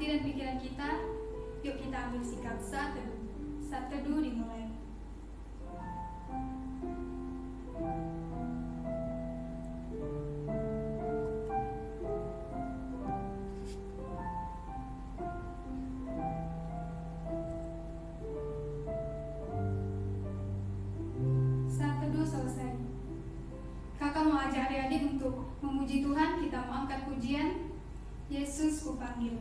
hati dan pikiran kita, yuk kita ambil sikap saat teduh. Saat teduh dimulai. Saat teduh selesai. Kakak mau ajak adik-adik untuk memuji Tuhan. Kita mau angkat pujian Yesus kupanggil.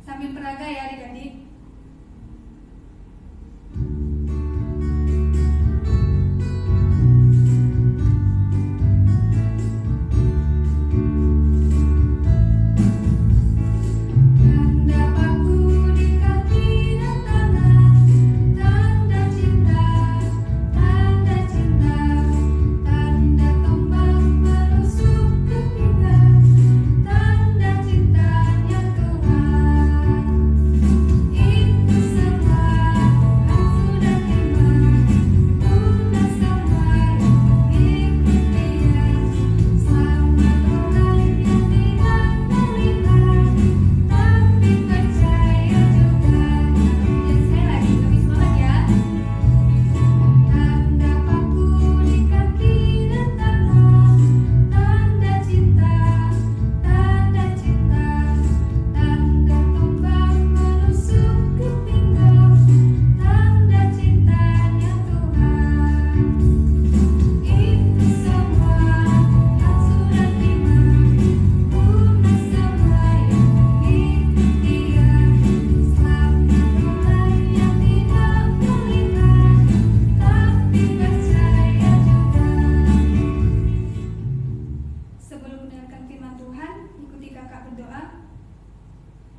Sambil peraga ya adik-adik.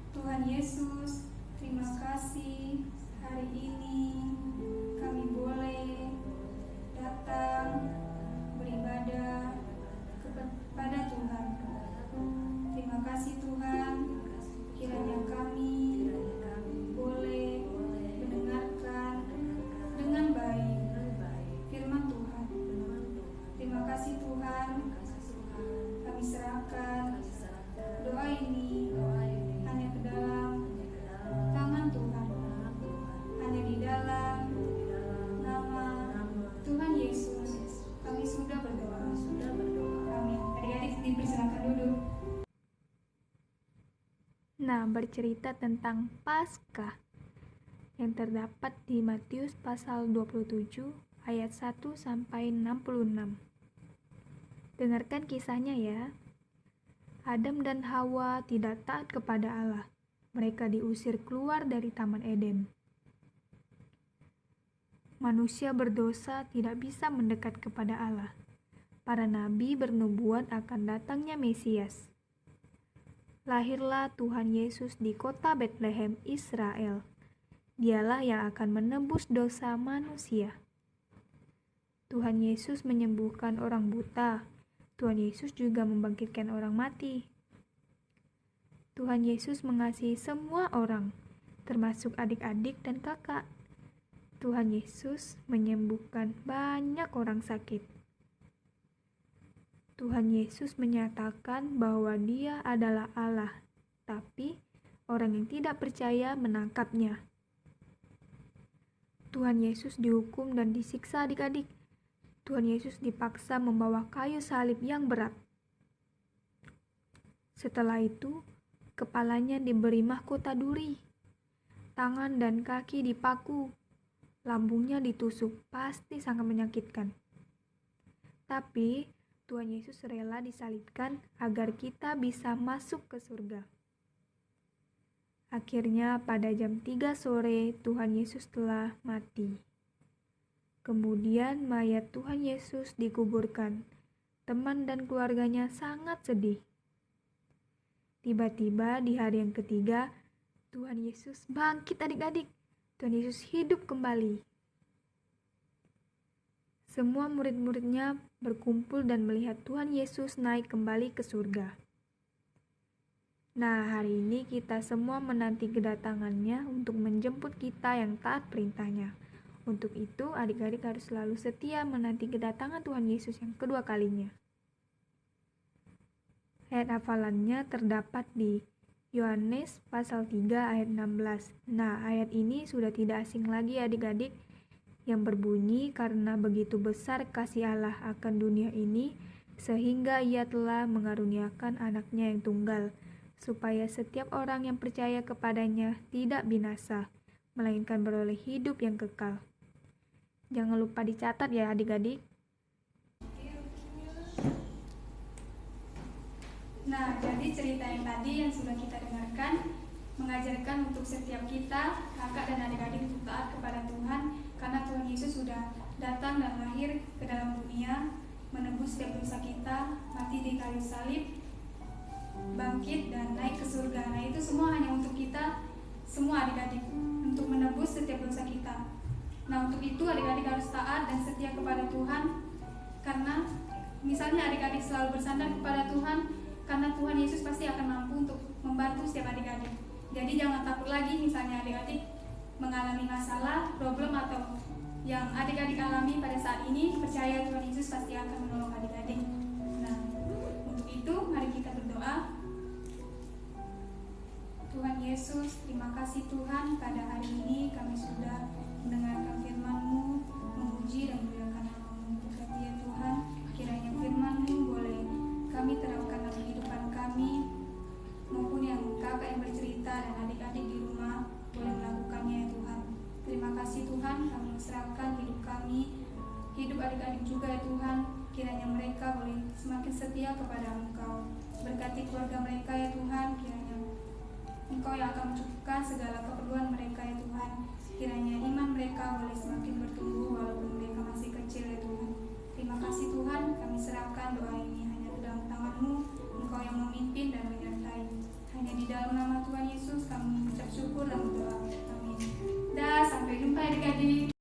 Tuhan Yesus, terima kasih hari ini kami boleh datang beribadah kepada Tuhan. Terima kasih Tuhan, kiranya kami boleh mendengarkan dengan baik firman Tuhan. Terima kasih Tuhan, kami serahkan doa ini hanya ke dalam tangan Tuhan, hanya di dalam nama Tuhan Yesus kami sudah berdoa. Amin. Adik-adik dipersilakan duduk. Nah, bercerita tentang Paskah yang terdapat di Matius pasal 27 ayat 1 sampai 66. Dengarkan kisahnya ya. Adam dan Hawa tidak taat kepada Allah. Mereka diusir keluar dari Taman Eden. manusia berdosa tidak bisa mendekat kepada Allah. Para nabi bernubuat akan datangnya Mesias. Lahirlah Tuhan Yesus di kota Bethlehem, Israel. Dialah yang akan menebus dosa manusia. Tuhan Yesus menyembuhkan orang buta. Tuhan Yesus juga membangkitkan orang mati. Tuhan Yesus mengasihi semua orang, termasuk adik-adik dan kakak. Tuhan Yesus menyembuhkan banyak orang sakit. Tuhan Yesus menyatakan bahwa Dia adalah Allah, tapi orang yang tidak percaya menangkapnya. Tuhan Yesus dihukum dan disiksa adik-adik. Tuhan Yesus dipaksa membawa kayu salib yang berat. Setelah itu, kepalanya diberi mahkota duri, tangan dan kaki dipaku, lambungnya ditusuk, pasti sangat menyakitkan. Tapi Tuhan Yesus rela disalibkan agar kita bisa masuk ke surga. Akhirnya pada jam 3 sore Tuhan Yesus telah mati. Kemudian mayat Tuhan Yesus dikuburkan. Teman dan keluarganya sangat sedih. Tiba-tiba di hari yang ketiga, Tuhan Yesus bangkit adik-adik. Tuhan Yesus hidup kembali. Semua murid-muridnya berkumpul dan melihat Tuhan Yesus naik kembali ke surga. Nah, hari ini kita semua menanti kedatangannya untuk menjemput kita yang taat perintahnya. Untuk itu, adik-adik harus selalu setia menanti kedatangan Tuhan Yesus yang kedua kalinya. Ayat hafalannya terdapat di Yohanes pasal 3 ayat 16. Nah, ayat ini sudah tidak asing lagi adik-adik, yang berbunyi, karena begitu besar kasih Allah akan dunia ini, sehingga Ia telah mengaruniakan anaknya yang tunggal, supaya setiap orang yang percaya kepadanya tidak binasa, melainkan beroleh hidup yang kekal. Jangan lupa dicatat ya adik-adik. Nah, jadi cerita yang tadi yang sudah kita dengarkan mengajarkan untuk setiap kita, kakak dan adik-adik, untuk taat kepada Tuhan, karena Tuhan Yesus sudah datang dan lahir ke dalam dunia, menebus setiap dosa kita, mati di kayu salib, bangkit dan naik ke surga. Nah, itu semua hanya untuk kita semua adik-adik, untuk menebus setiap dosa kita. Nah, untuk itu adik-adik harus taat dan setia kepada Tuhan, karena misalnya adik-adik selalu bersandar kepada Tuhan, karena Tuhan Yesus pasti akan mampu untuk membantu setiap adik-adik. Jadi jangan takut lagi misalnya adik-adik mengalami masalah, problem atau yang adik-adik alami pada saat ini, percaya Tuhan Yesus pasti akan menolong adik-adik. Nah, untuk itu mari kita berdoa. Tuhan Yesus, terima kasih Tuhan, pada hari ini kami sudah mendengarkan firman-Mu, memuji dan memuliakan nama-Mu. Berkati ya Tuhan, kiranya firman-Mu boleh kami terapkan dalam kehidupan kami, maupun yang kakak yang bercerita dan adik-adik di rumah boleh melakukannya ya Tuhan. Terima kasih Tuhan, kami serahkan hidup kami, hidup adik-adik juga ya Tuhan, kiranya mereka boleh semakin setia kepada Engkau. Berkati keluarga mereka ya Tuhan, kiranya Engkau yang akan mencukupkan segala keperluan mereka ya Tuhan. Kiranya iman mereka boleh semakin bertumbuh walaupun mereka masih kecil ya Tuhan. Terima kasih Tuhan, kami serahkan doa ini hanya ke dalam tangan-Mu, Engkau yang memimpin dan menyertai. Hanya di dalam nama Tuhan Yesus kami mengucap syukur dan berdoa. Amin. Dah, sampai jumpa adik-adik.